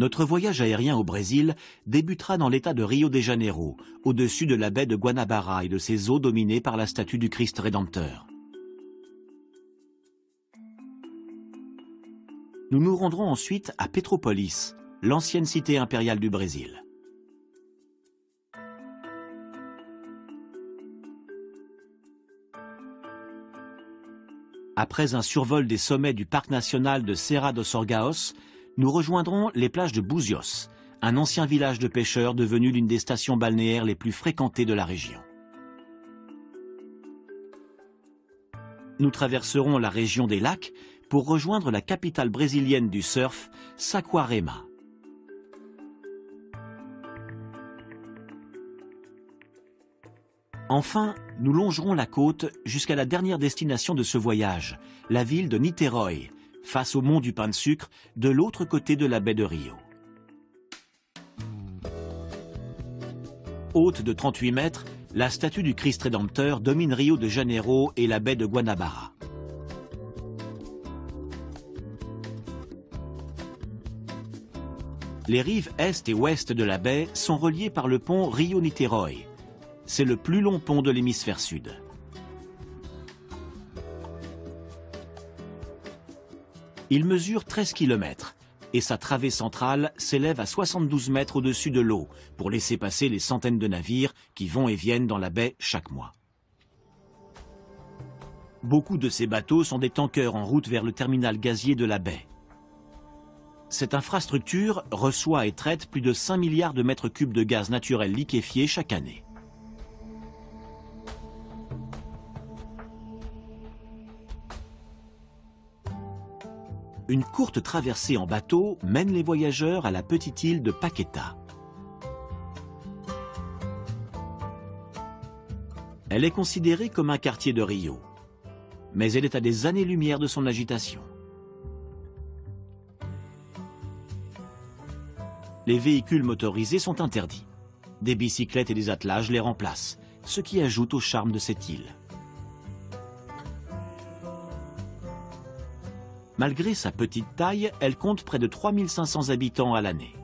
Notre voyage aérien au Brésil débutera dans l'état de Rio de Janeiro, au-dessus de la baie de Guanabara et de ses eaux dominées par la statue du Christ Rédempteur. Nous nous rendrons ensuite à Petrópolis, l'ancienne cité impériale du Brésil. Après un survol des sommets du parc national de Serra dos Orgaos, nous rejoindrons les plages de Búzios, un ancien village de pêcheurs devenu l'une des stations balnéaires les plus fréquentées de la région. Nous traverserons la région des lacs pour rejoindre la capitale brésilienne du surf, Saquarema. Enfin, nous longerons la côte jusqu'à la dernière destination de ce voyage, la ville de Niterói, face au mont du pain de sucre, de l'autre côté de la baie de Rio. Haute de 38 mètres, la statue du Christ Rédempteur domine Rio de Janeiro et la baie de Guanabara. Les rives est et ouest de la baie sont reliées par le pont Rio-Niterói. C'est le plus long pont de l'hémisphère sud. Il mesure 13 km et sa travée centrale s'élève à 72 mètres au-dessus de l'eau pour laisser passer les centaines de navires qui vont et viennent dans la baie chaque mois. Beaucoup de ces bateaux sont des tankers en route vers le terminal gazier de la baie. Cette infrastructure reçoit et traite plus de 5 milliards de mètres cubes de gaz naturel liquéfié chaque année. Une courte traversée en bateau mène les voyageurs à la petite île de Paquetá. Elle est considérée comme un quartier de Rio, mais elle est à des années-lumière de son agitation. Les véhicules motorisés sont interdits. Des bicyclettes et des attelages les remplacent, ce qui ajoute au charme de cette île. Malgré sa petite taille, elle compte près de 3500 habitants à l'année.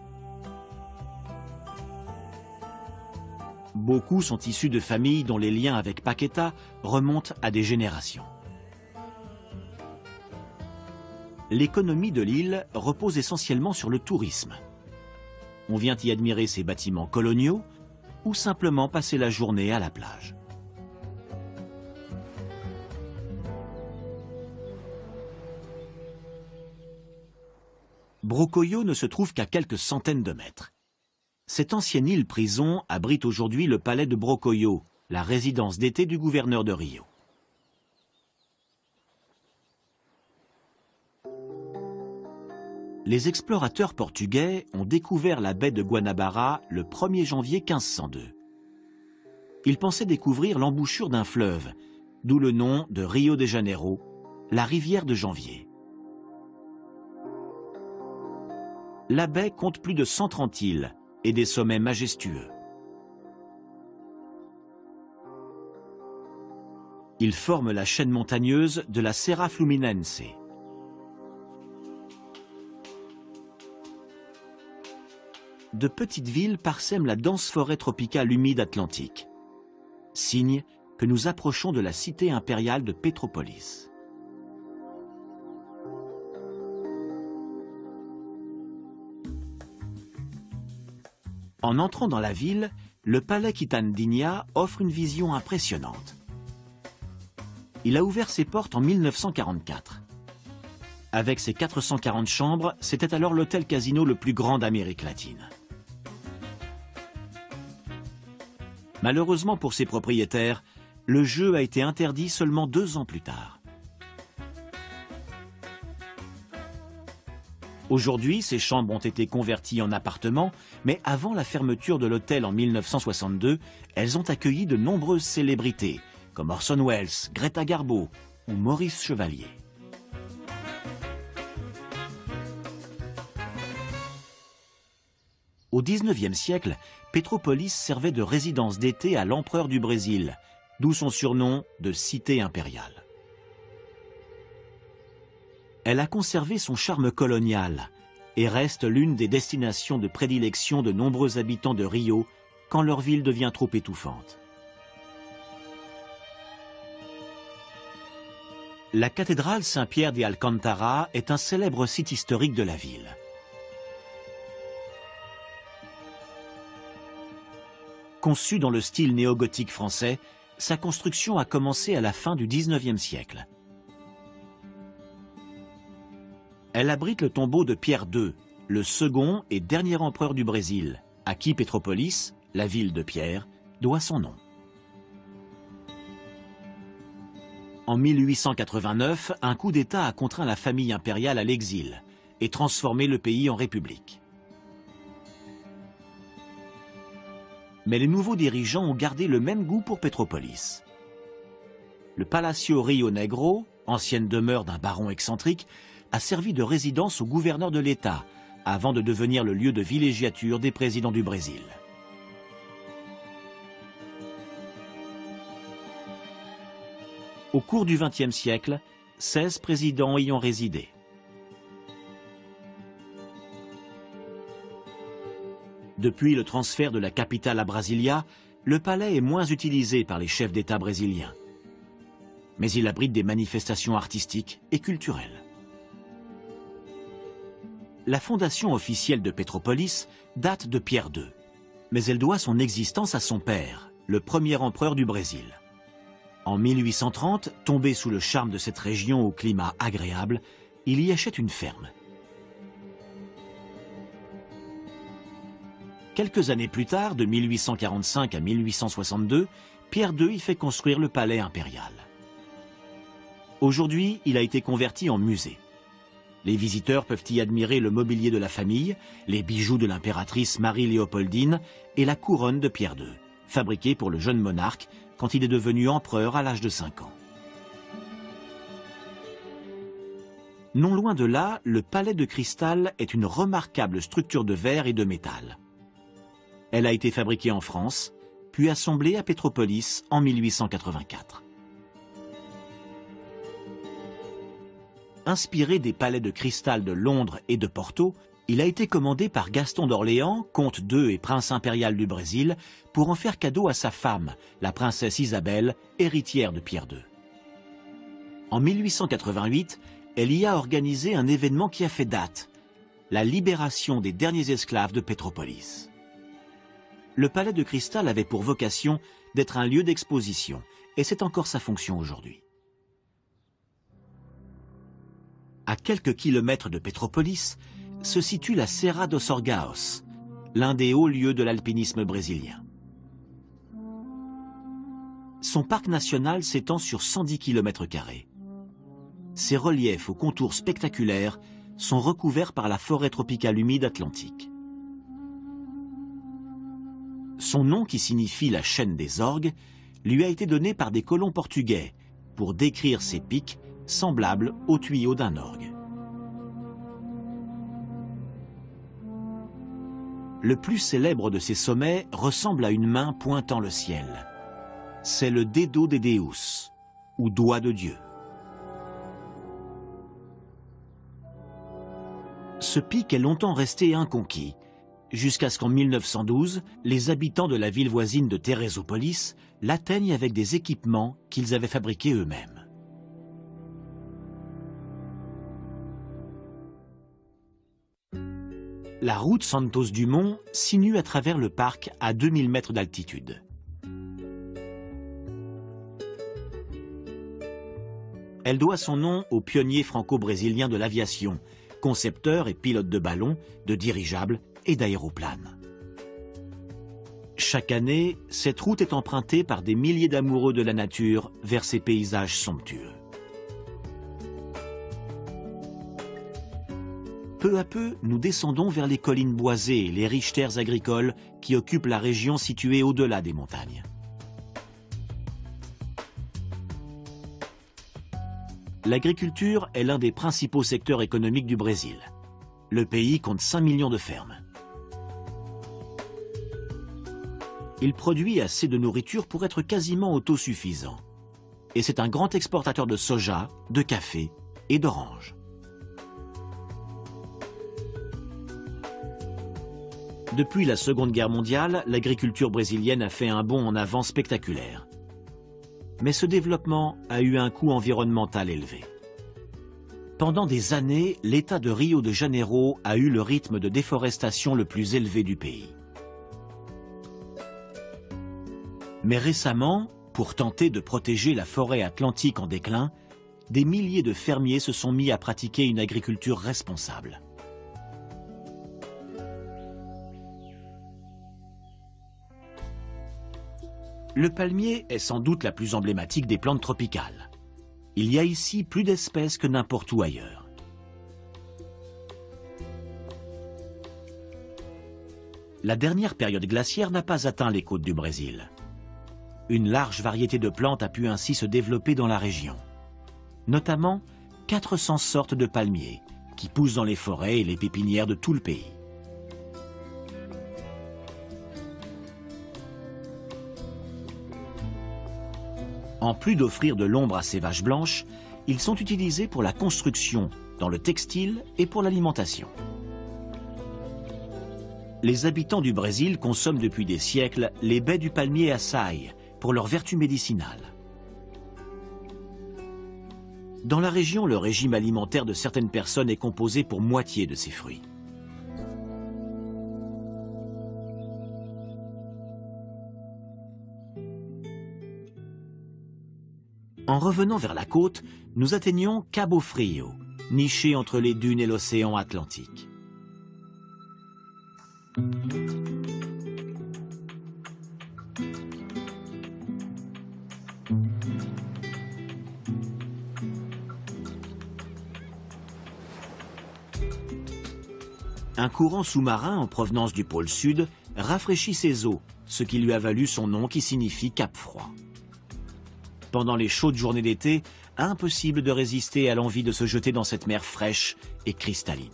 Beaucoup sont issus de familles dont les liens avec Paquetá remontent à des générations. L'économie de l'île repose essentiellement sur le tourisme. On vient y admirer ses bâtiments coloniaux ou simplement passer la journée à la plage. Brocolhau ne se trouve qu'à quelques centaines de mètres. Cette ancienne île-prison abrite aujourd'hui le palais de Brocolhau, la résidence d'été du gouverneur de Rio. Les explorateurs portugais ont découvert la baie de Guanabara le 1er janvier 1502. Ils pensaient découvrir l'embouchure d'un fleuve, d'où le nom de Rio de Janeiro, la rivière de janvier. La baie compte plus de 130 îles et des sommets majestueux. Ils forment la chaîne montagneuse de la Serra Fluminense. De petites villes parsèment la dense forêt tropicale humide atlantique, signe que nous approchons de la cité impériale de Petrópolis. En entrant dans la ville, le palais Quitandinha offre une vision impressionnante. Il a ouvert ses portes en 1944. Avec ses 440 chambres, c'était alors l'hôtel-casino le plus grand d'Amérique latine. Malheureusement pour ses propriétaires, le jeu a été interdit seulement 2 ans plus tard. Aujourd'hui, ces chambres ont été converties en appartements, mais avant la fermeture de l'hôtel en 1962, elles ont accueilli de nombreuses célébrités, comme Orson Welles, Greta Garbo ou Maurice Chevalier. Au XIXe siècle, Petrópolis servait de résidence d'été à l'empereur du Brésil, d'où son surnom de cité impériale. Elle a conservé son charme colonial, et reste l'une des destinations de prédilection de nombreux habitants de Rio quand leur ville devient trop étouffante. La cathédrale Saint-Pierre de Alcântara est un célèbre site historique de la ville. Conçue dans le style néo-gothique français, sa construction a commencé à la fin du XIXe siècle. Elle abrite le tombeau de Pierre II, le second et dernier empereur du Brésil, à qui Pétropolis, la ville de Pierre, doit son nom. En 1889, un coup d'État a contraint la famille impériale à l'exil et transformé le pays en république. Mais les nouveaux dirigeants ont gardé le même goût pour Pétropolis. Le Palacio Rio Negro, ancienne demeure d'un baron excentrique, a servi de résidence au gouverneur de l'État, avant de devenir le lieu de villégiature des présidents du Brésil. Au cours du XXe siècle, 16 présidents y ont résidé. Depuis le transfert de la capitale à Brasilia, le palais est moins utilisé par les chefs d'État brésiliens. Mais il abrite des manifestations artistiques et culturelles. La fondation officielle de Pétropolis date de Pierre II, mais elle doit son existence à son père, le premier empereur du Brésil. En 1830, tombé sous le charme de cette région au climat agréable, il y achète une ferme. Quelques années plus tard, de 1845 à 1862, Pierre II y fait construire le palais impérial. Aujourd'hui, il a été converti en musée. Les visiteurs peuvent y admirer le mobilier de la famille, les bijoux de l'impératrice Marie-Léopoldine et la couronne de Pierre II, fabriquée pour le jeune monarque quand il est devenu empereur à l'âge de 5 ans. Non loin de là, le palais de cristal est une remarquable structure de verre et de métal. Elle a été fabriquée en France, puis assemblée à Pétropolis en 1884. Inspiré des palais de cristal de Londres et de Porto, il a été commandé par Gaston d'Orléans, comte d'Eu et prince impérial du Brésil, pour en faire cadeau à sa femme, la princesse Isabelle, héritière de Pierre II. En 1888, elle y a organisé un événement qui a fait date, la libération des derniers esclaves de Pétropolis. Le palais de cristal avait pour vocation d'être un lieu d'exposition, et c'est encore sa fonction aujourd'hui. À quelques kilomètres de Pétropolis, se situe la Serra dos Orgaos, l'un des hauts lieux de l'alpinisme brésilien. Son parc national s'étend sur 110 km². Ses reliefs aux contours spectaculaires sont recouverts par la forêt tropicale humide atlantique. Son nom, qui signifie la chaîne des orgues, lui a été donné par des colons portugais pour décrire ses pics semblables aux tuyaux d'un orgue. Le plus célèbre de ces sommets ressemble à une main pointant le ciel. C'est le Dedo de Deus, ou doigt de Dieu. Ce pic est longtemps resté inconquis, jusqu'à ce qu'en 1912, les habitants de la ville voisine de Teresópolis l'atteignent avec des équipements qu'ils avaient fabriqués eux-mêmes. La route Santos-Dumont sinue à travers le parc à 2000 mètres d'altitude. Elle doit son nom au pionnier franco-brésilien de l'aviation, concepteur et pilote de ballons, de dirigeables et d'aéroplanes. Chaque année, cette route est empruntée par des milliers d'amoureux de la nature vers ces paysages somptueux. Peu à peu, nous descendons vers les collines boisées et les riches terres agricoles qui occupent la région située au-delà des montagnes. L'agriculture est l'un des principaux secteurs économiques du Brésil. Le pays compte 5 millions de fermes. Il produit assez de nourriture pour être quasiment autosuffisant. Et c'est un grand exportateur de soja, de café et d'oranges. Depuis la Seconde Guerre mondiale, l'agriculture brésilienne a fait un bond en avant spectaculaire. Mais ce développement a eu un coût environnemental élevé. Pendant des années, l'État de Rio de Janeiro a eu le rythme de déforestation le plus élevé du pays. Mais récemment, pour tenter de protéger la forêt atlantique en déclin, des milliers de fermiers se sont mis à pratiquer une agriculture responsable. Le palmier est sans doute la plus emblématique des plantes tropicales. Il y a ici plus d'espèces que n'importe où ailleurs. La dernière période glaciaire n'a pas atteint les côtes du Brésil. Une large variété de plantes a pu ainsi se développer dans la région. Notamment 400 sortes de palmiers qui poussent dans les forêts et les pépinières de tout le pays. En plus d'offrir de l'ombre à ces vaches blanches, ils sont utilisés pour la construction, dans le textile et pour l'alimentation. Les habitants du Brésil consomment depuis des siècles les baies du palmier açaï pour leurs vertus médicinales. Dans la région, le régime alimentaire de certaines personnes est composé pour moitié de ces fruits. En revenant vers la côte, nous atteignons Cabo Frio, niché entre les dunes et l'océan Atlantique. Un courant sous-marin en provenance du pôle sud rafraîchit ses eaux, ce qui lui a valu son nom qui signifie Cap Froid. Pendant les chaudes journées d'été, impossible de résister à l'envie de se jeter dans cette mer fraîche et cristalline.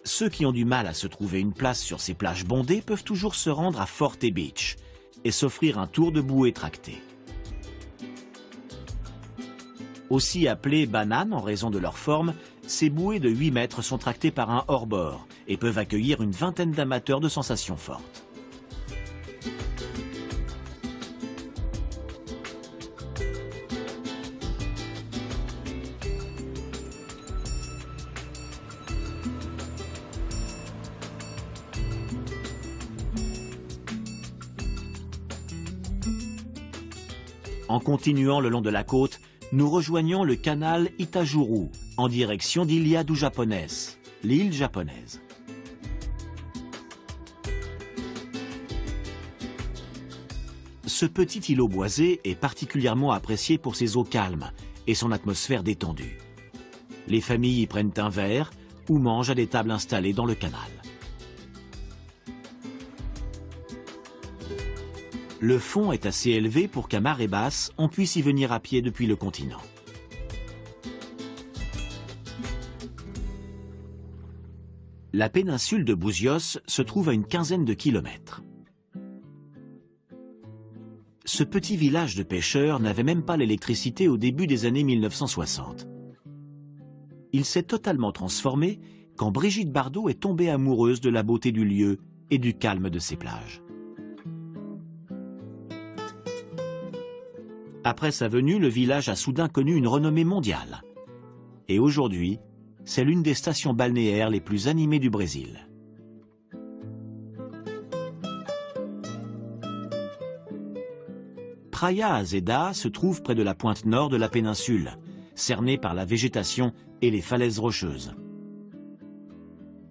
Ceux qui ont du mal à se trouver une place sur ces plages bondées peuvent toujours se rendre à Forte Beach et s'offrir un tour de bouée tractée. Aussi appelées bananes en raison de leur forme, ces bouées de 8 mètres sont tractées par un hors-bord et peuvent accueillir une vingtaine d'amateurs de sensations fortes. En continuant le long de la côte, nous rejoignons le canal Itajuru, en direction d'Ilha do Japonês, l'île japonaise. Ce petit îlot boisé est particulièrement apprécié pour ses eaux calmes et son atmosphère détendue. Les familles y prennent un verre ou mangent à des tables installées dans le canal. Le fond est assez élevé pour qu'à marée basse, on puisse y venir à pied depuis le continent. La péninsule de Buzios se trouve à une quinzaine de kilomètres. Ce petit village de pêcheurs n'avait même pas l'électricité au début des années 1960. Il s'est totalement transformé quand Brigitte Bardot est tombée amoureuse de la beauté du lieu et du calme de ses plages. Après sa venue, le village a soudain connu une renommée mondiale. Et aujourd'hui, c'est l'une des stations balnéaires les plus animées du Brésil. Praia Azeda se trouve près de la pointe nord de la péninsule, cernée par la végétation et les falaises rocheuses.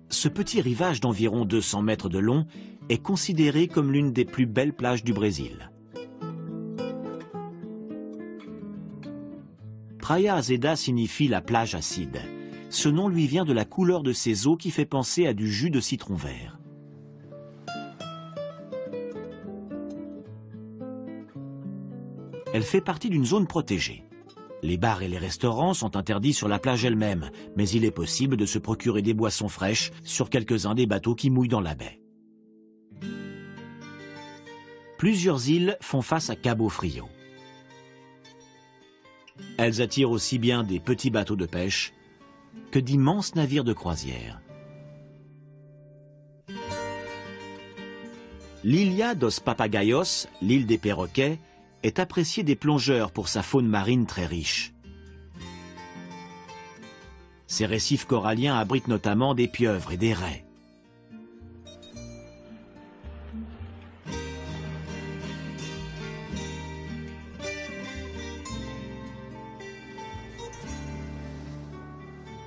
Ce petit rivage d'environ 200 mètres de long est considéré comme l'une des plus belles plages du Brésil. Praia Azeda signifie la plage acide. Ce nom lui vient de la couleur de ses eaux qui fait penser à du jus de citron vert. Elle fait partie d'une zone protégée. Les bars et les restaurants sont interdits sur la plage elle-même, mais il est possible de se procurer des boissons fraîches sur quelques-uns des bateaux qui mouillent dans la baie. Plusieurs îles font face à Cabo Frio. Elles attirent aussi bien des petits bateaux de pêche que d'immenses navires de croisière. L'Ilia dos Papagaios, l'île des perroquets, est appréciée des plongeurs pour sa faune marine très riche. Ces récifs coralliens abritent notamment des pieuvres et des raies.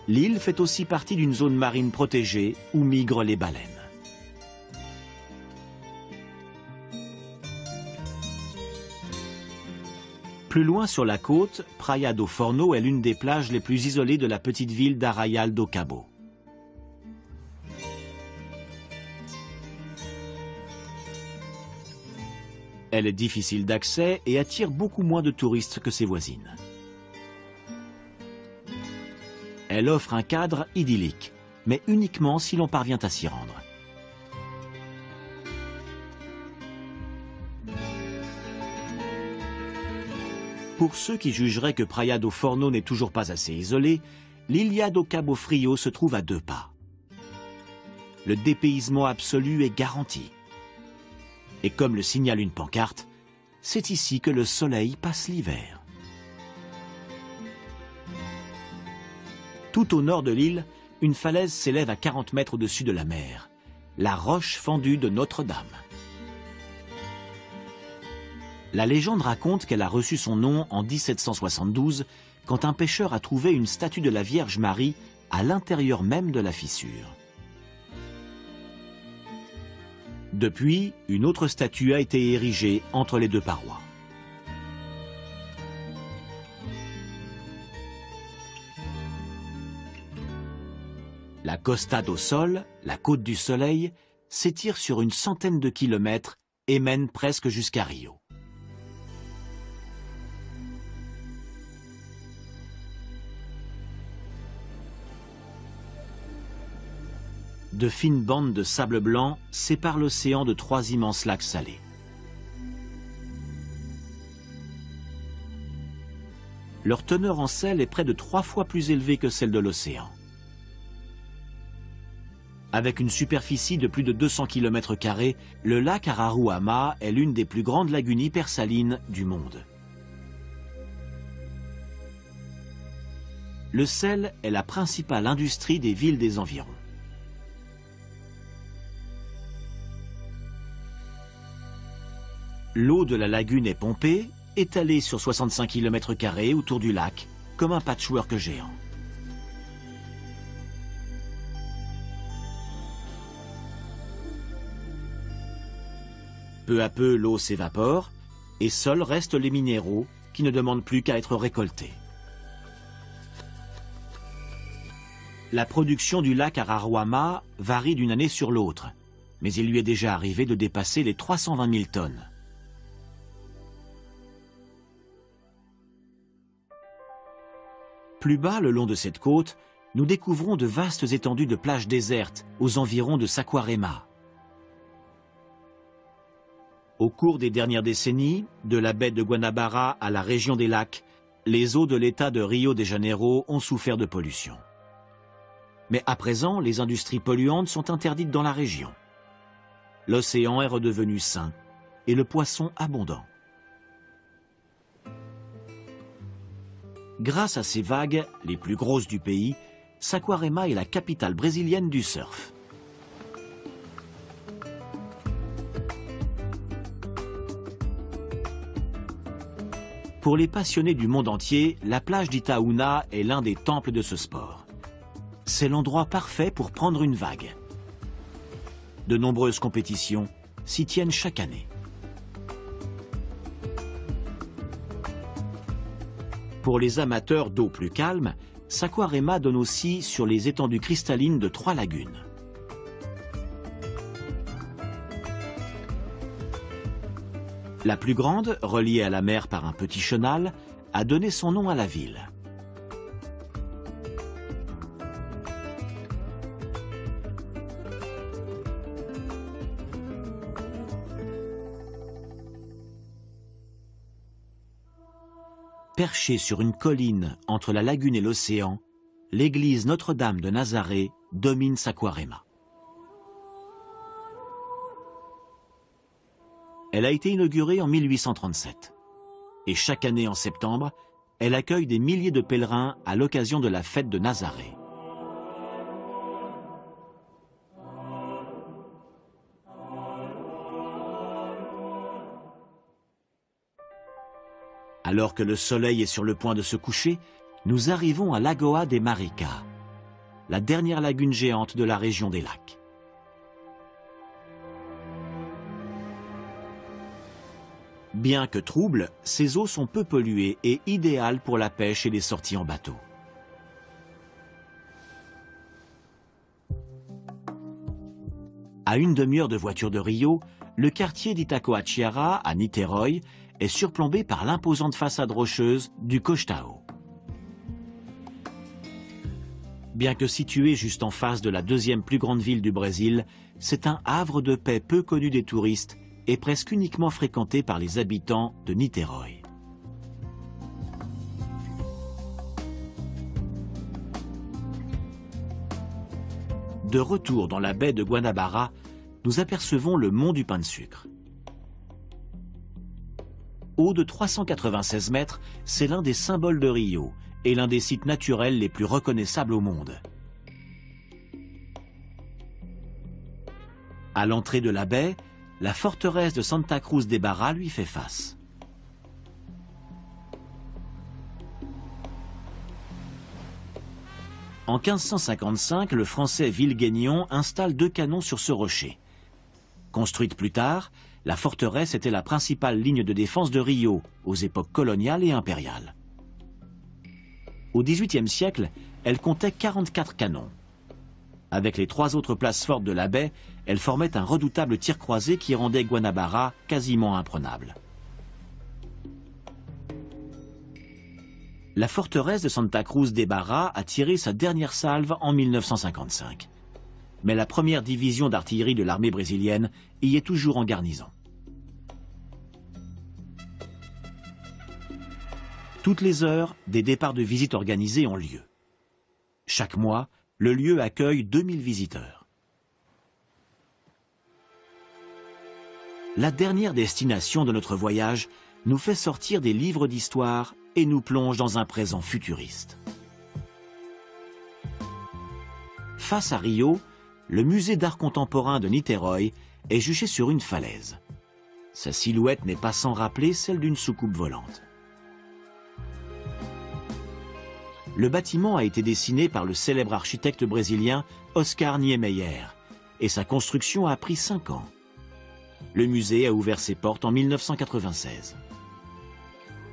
L'île fait aussi partie d'une zone marine protégée où migrent les baleines. Plus loin sur la côte, Praia do Forno est l'une des plages les plus isolées de la petite ville d'Arraial do Cabo. Elle est difficile d'accès et attire beaucoup moins de touristes que ses voisines. Elle offre un cadre idyllique, mais uniquement si l'on parvient à s'y rendre. Pour ceux qui jugeraient que Praia do Forno n'est toujours pas assez isolée, l'Ilha do Cabo Frio se trouve à 2 pas. Le dépaysement absolu est garanti. Et comme le signale une pancarte, c'est ici que le soleil passe l'hiver. Tout au nord de l'île, une falaise s'élève à 40 mètres au-dessus de la mer, la roche fendue de Notre-Dame. La légende raconte qu'elle a reçu son nom en 1772, quand un pêcheur a trouvé une statue de la Vierge Marie à l'intérieur même de la fissure. Depuis, une autre statue a été érigée entre les 2 parois. La Costa do Sol, la côte du soleil, s'étire sur une centaine de kilomètres et mène presque jusqu'à Rio. De fines bandes de sable blanc séparent l'océan de 3 immenses lacs salés. Leur teneur en sel est près de 3 fois plus élevée que celle de l'océan. Avec une superficie de plus de 200 km², le lac Araruama est l'une des plus grandes lagunes hypersalines du monde. Le sel est la principale industrie des villes des environs. L'eau de la lagune est pompée, étalée sur 65 km² autour du lac, comme un patchwork géant. Peu à peu, l'eau s'évapore, et seuls restent les minéraux qui ne demandent plus qu'à être récoltés. La production du lac Araruama varie d'une année sur l'autre, mais il lui est déjà arrivé de dépasser les 320 000 tonnes. Plus bas, le long de cette côte, nous découvrons de vastes étendues de plages désertes aux environs de Saquarema. Au cours des dernières décennies, de la baie de Guanabara à la région des lacs, les eaux de l'État de Rio de Janeiro ont souffert de pollution. Mais à présent, les industries polluantes sont interdites dans la région. L'océan est redevenu sain et le poisson abondant. Grâce à ces vagues, les plus grosses du pays, Saquarema est la capitale brésilienne du surf. Pour les passionnés du monde entier, la plage d'Itaúna est l'un des temples de ce sport. C'est l'endroit parfait pour prendre une vague. De nombreuses compétitions s'y tiennent chaque année. Pour les amateurs d'eau plus calme, Saquarema donne aussi sur les étendues cristallines de 3 lagunes. La plus grande, reliée à la mer par un petit chenal, a donné son nom à la ville. Perché sur une colline entre la lagune et l'océan, l'église Notre-Dame de Nazaré domine Saquarema. Elle a été inaugurée en 1837. Et chaque année en septembre, elle accueille des milliers de pèlerins à l'occasion de la fête de Nazaré. Alors que le soleil est sur le point de se coucher, nous arrivons à Lagoa de Marica, la dernière lagune géante de la région des lacs. Bien que troubles, ces eaux sont peu polluées et idéales pour la pêche et les sorties en bateau. À une demi-heure de voiture de Rio, le quartier d'Itacoatiara, à Niterói, est surplombé par l'imposante façade rocheuse du Costao. Bien que situé juste en face de la deuxième plus grande ville du Brésil, c'est un havre de paix peu connu des touristes et presque uniquement fréquenté par les habitants de Niterói. De retour dans la baie de Guanabara, nous apercevons le mont du pain de sucre. Haut de 396 mètres, c'est l'un des symboles de Rio et l'un des sites naturels les plus reconnaissables au monde. À l'entrée de la baie, la forteresse de Santa Cruz de Barra lui fait face. En 1555, le français Villegaignon installe 2 canons sur ce rocher. Construite plus tard, la forteresse était la principale ligne de défense de Rio, aux époques coloniales et impériales. Au XVIIIe siècle, elle comptait 44 canons. Avec les 3 autres places fortes de la baie, elle formait un redoutable tir croisé qui rendait Guanabara quasiment imprenable. La forteresse de Santa Cruz de Barra a tiré sa dernière salve en 1955. Mais la première division d'artillerie de l'armée brésilienne y est toujours en garnison. Toutes les heures, des départs de visite organisés ont lieu. Chaque mois, le lieu accueille 2000 visiteurs. La dernière destination de notre voyage nous fait sortir des livres d'histoire et nous plonge dans un présent futuriste. Face à Rio, le musée d'art contemporain de Niterói est juché sur une falaise. Sa silhouette n'est pas sans rappeler celle d'une soucoupe volante. Le bâtiment a été dessiné par le célèbre architecte brésilien Oscar Niemeyer et sa construction a pris 5 ans. Le musée a ouvert ses portes en 1996.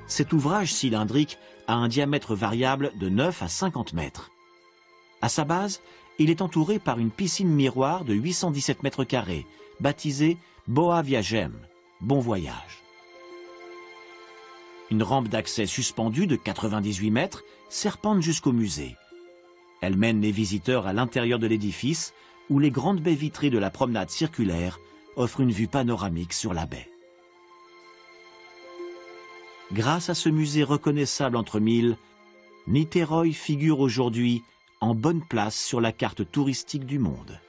Cet ouvrage cylindrique a un diamètre variable de 9 à 50 mètres. À sa base, il est entouré par une piscine miroir de 817 mètres carrés, baptisée Boa Viagem, bon voyage. Une rampe d'accès suspendue de 98 mètres serpente jusqu'au musée. Elle mène les visiteurs à l'intérieur de l'édifice, où les grandes baies vitrées de la promenade circulaire offrent une vue panoramique sur la baie. Grâce à ce musée reconnaissable entre mille, Niterói figure aujourd'hui en bonne place sur la carte touristique du monde.